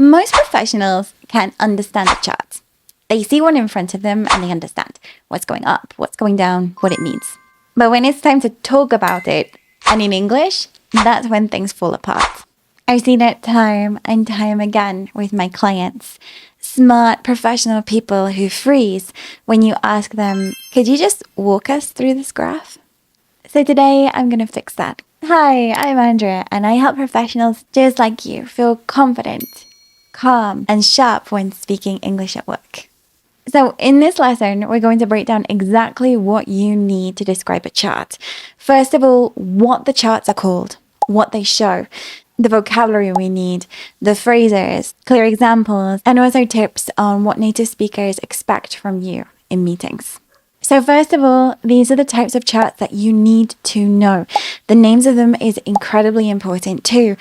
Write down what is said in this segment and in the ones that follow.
Most professionals can understand the chart. They see one in front of them and they understand what's going up, what's going down, what it means. But when it's time to talk about it, and in English, that's when things fall apart. I've seen it time and time again with my clients. Smart professional people who freeze when you ask them, could you just walk us through this graph? So today I'm going to fix that. Hi, I'm Andrea, and I help professionals just like you feel confident, calm, and sharp when speaking English at work. So in this lesson, we're going to break down exactly what you need to describe a chart. First of all, what the charts are called, what they show, the vocabulary we need, the phrases, clear examples, and also tips on what native speakers expect from you in meetings. So first of all, these are the types of charts that you need to know. The names of them is incredibly important too.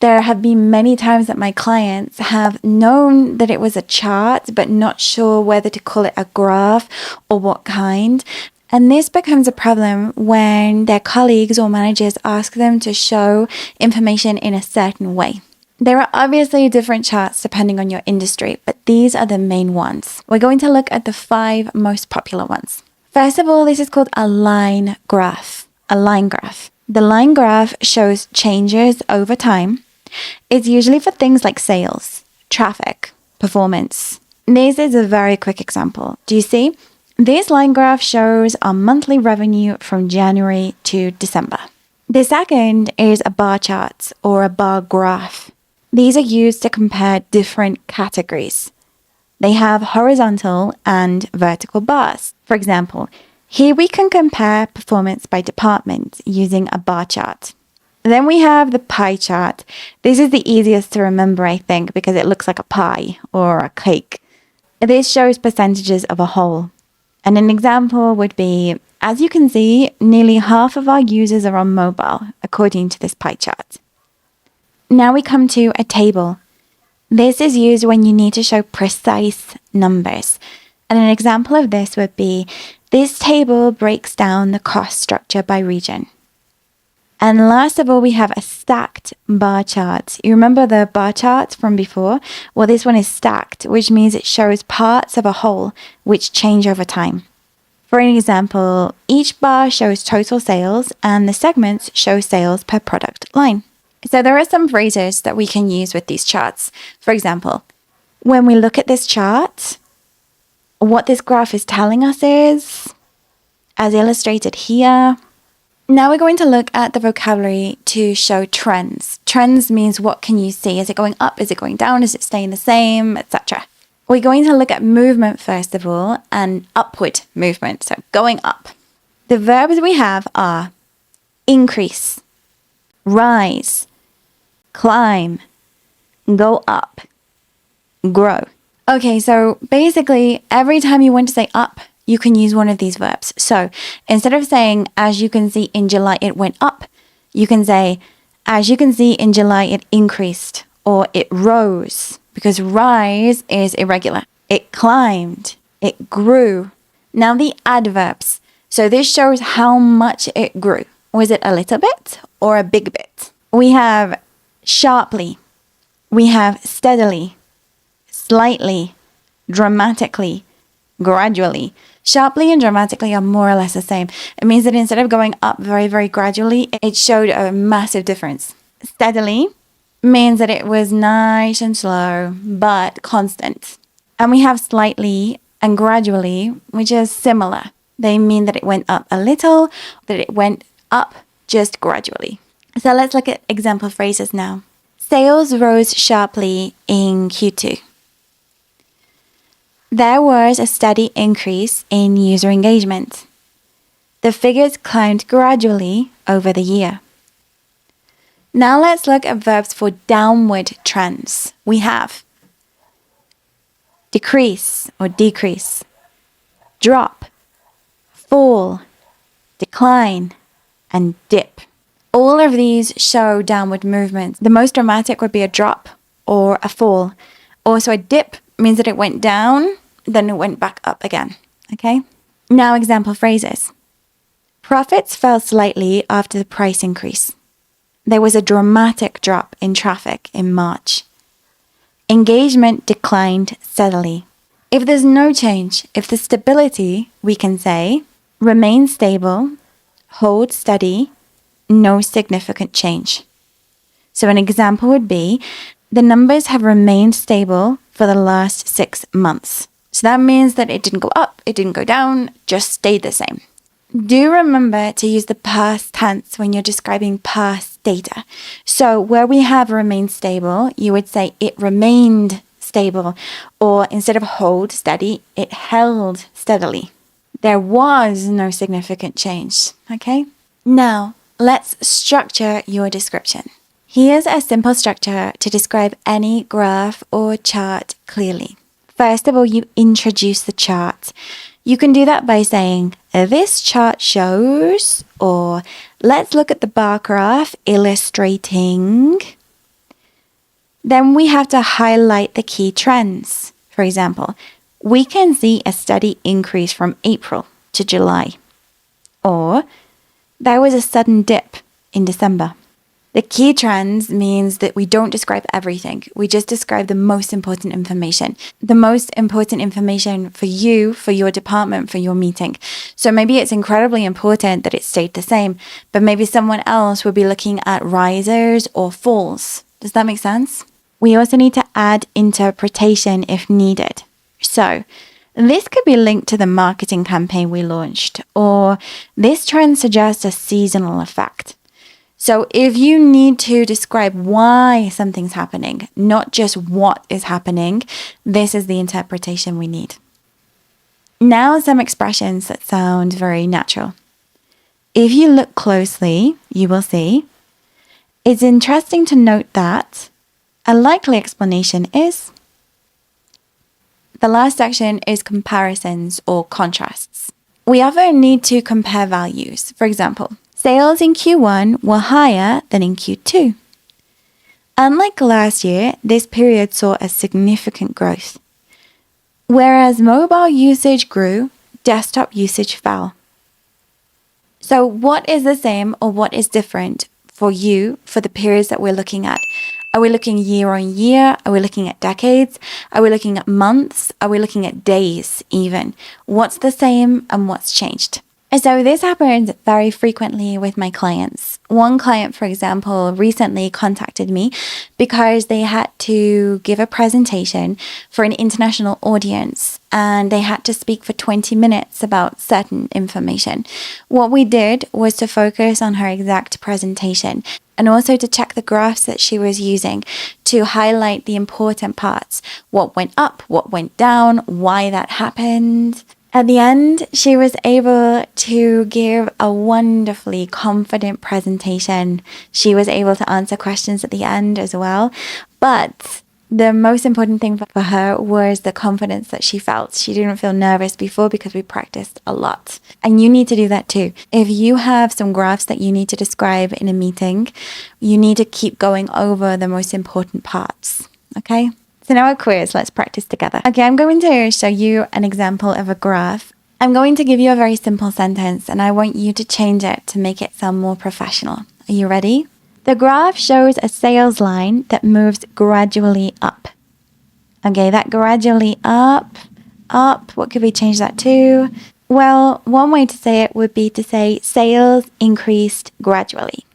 There have been many times that my clients have known that it was a chart, but not sure whether to call it a graph or what kind. And this becomes a problem when their colleagues or managers ask them to show information in a certain way. There are obviously different charts depending on your industry, but these are the main ones. We're going to look at the 5 most popular ones. First of all, this is called a line graph. A line graph. The line graph shows changes over time. It's usually for things like sales, traffic, performance. This is a very quick example. Do you see? This line graph shows our monthly revenue from January to December. The second is a bar chart or a bar graph. These are used to compare different categories. They have horizontal and vertical bars. For example, here we can compare performance by department using a bar chart. Then we have the pie chart. This is the easiest to remember, I think, because it looks like a pie or a cake. This shows percentages of a whole. And an example would be, as you can see, nearly half of our users are on mobile, according to this pie chart. Now we come to a table. This is used when you need to show precise numbers. And an example of this would be, this table breaks down the cost structure by region. And last of all, we have a stacked bar chart. You remember the bar chart from before? Well, this one is stacked, which means it shows parts of a whole which change over time. For an example, each bar shows total sales and the segments show sales per product line. So there are some phrases that we can use with these charts. For example, when we look at this chart, what this graph is telling us is, as illustrated here. Now we're going to look at the vocabulary to show trends. Trends means what can you see? Is it going up? Is it going down? Is it staying the same? Etc. We're going to look at movement first of all and upward movement, so going up. The verbs we have are increase, rise, climb, go up, grow. Okay, so basically every time you want to say up, you can use one of these verbs. So instead of saying, as you can see in July, it went up, you can say, as you can see in July, it increased or it rose, because rise is irregular. It climbed, it grew. Now the adverbs. So this shows how much it grew. Was it a little bit or a big bit? We have sharply, we have steadily, slightly, dramatically, gradually. Sharply and dramatically are more or less the same. It means that instead of going up very, very gradually, it showed a massive difference. Steadily means that it was nice and slow, but constant. And we have slightly and gradually, which is similar. They mean that it went up a little, that it went up just gradually. So let's look at example phrases now. Sales rose sharply in Q2. There was a steady increase in user engagement. The figures climbed gradually over the year. Now let's look at verbs for downward trends. We have decrease or decrease, drop, fall, decline, and dip. All of these show downward movements. The most dramatic would be a drop or a fall. Also, a dip means that it went down, then it went back up again. Okay? Now, example phrases. Profits fell slightly after the price increase. There was a dramatic drop in traffic in March. Engagement declined steadily. If there's no change, if the stability, we can say, remain stable, hold steady, no significant change. So an example would be, the numbers have remained stable for the last 6 months. So that means that it didn't go up, it didn't go down, just stayed the same. Do remember to use the past tense when you're describing past data. So where we have remained stable, you would say it remained stable, or instead of hold steady, it held steadily. There was no significant change, okay? Now, let's structure your description. Here's a simple structure to describe any graph or chart clearly. First of all, you introduce the chart. You can do that by saying, this chart shows, or let's look at the bar graph illustrating. Then we have to highlight the key trends. For example, we can see a steady increase from April to July. Or there was a sudden dip in December. The key trends means that we don't describe everything. We just describe the most important information. The most important information for you, for your department, for your meeting. So maybe it's incredibly important that it stayed the same, but maybe someone else will be looking at risers or falls. Does that make sense? We also need to add interpretation if needed. So this could be linked to the marketing campaign we launched, or this trend suggests a seasonal effect. So if you need to describe why something's happening, not just what is happening, this is the interpretation we need. Now some expressions that sound very natural. If you look closely, you will see, it's interesting to note that a likely explanation is. The last section is comparisons or contrasts. We often need to compare values. For example, sales in Q1 were higher than in Q2. Unlike last year, this period saw a significant growth. Whereas mobile usage grew, desktop usage fell. So what is the same or what is different for you for the periods that we're looking at? Are we looking year on year? Are we looking at decades? Are we looking at months? Are we looking at days even? What's the same and what's changed? And so this happens very frequently with my clients. One client, for example, recently contacted me because they had to give a presentation for an international audience and they had to speak for 20 minutes about certain information. What we did was to focus on her exact presentation and also to check the graphs that she was using to highlight the important parts. What went up, what went down, why that happened. At the end, she was able to give a wonderfully confident presentation. She was able to answer questions at the end as well. But the most important thing for her was the confidence that she felt. She didn't feel nervous before because we practiced a lot. And you need to do that too. If you have some graphs that you need to describe in a meeting, you need to keep going over the most important parts. Okay? So now a quiz, let's practice together. Okay, I'm going to show you an example of a graph. I'm going to give you a very simple sentence and I want you to change it to make it sound more professional. Are you ready? The graph shows a sales line that moves gradually up. Okay, that gradually up. What could we change that to? Well, one way to say it would be to say sales increased gradually.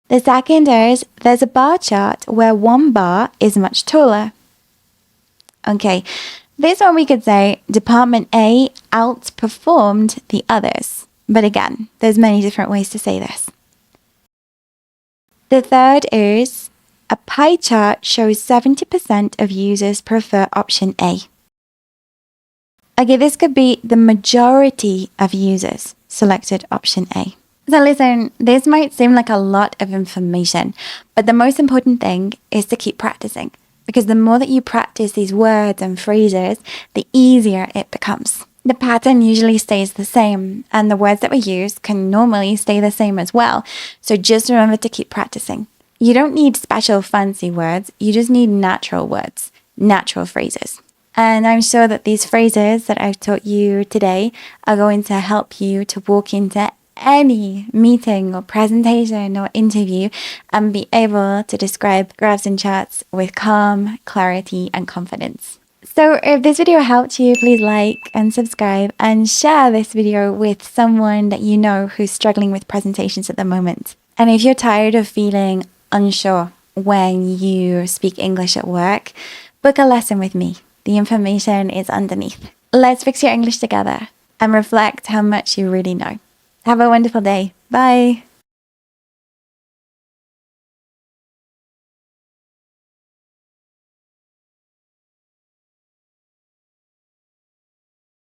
The second is, there's a bar chart where one bar is much taller. Okay, this one we could say Department A outperformed the others. But again, there's many different ways to say this. The third is, a pie chart shows 70% of users prefer option A. Okay, this could be the majority of users selected option A. So listen, this might seem like a lot of information, but the most important thing is to keep practicing. Because the more that you practice these words and phrases, the easier it becomes. The pattern usually stays the same, and the words that we use can normally stay the same as well. So just remember to keep practicing. You don't need special fancy words, you just need natural words, natural phrases. And I'm sure that these phrases that I've taught you today are going to help you to walk into any meeting or presentation or interview and be able to describe graphs and charts with calm, clarity, and confidence. So if this video helped you, please like and subscribe and share this video with someone that you know who's struggling with presentations at the moment. And if you're tired of feeling unsure when you speak English at work, book a lesson with me. The information is underneath. Let's fix your English together and reflect how much you really know. Have a wonderful day. Bye.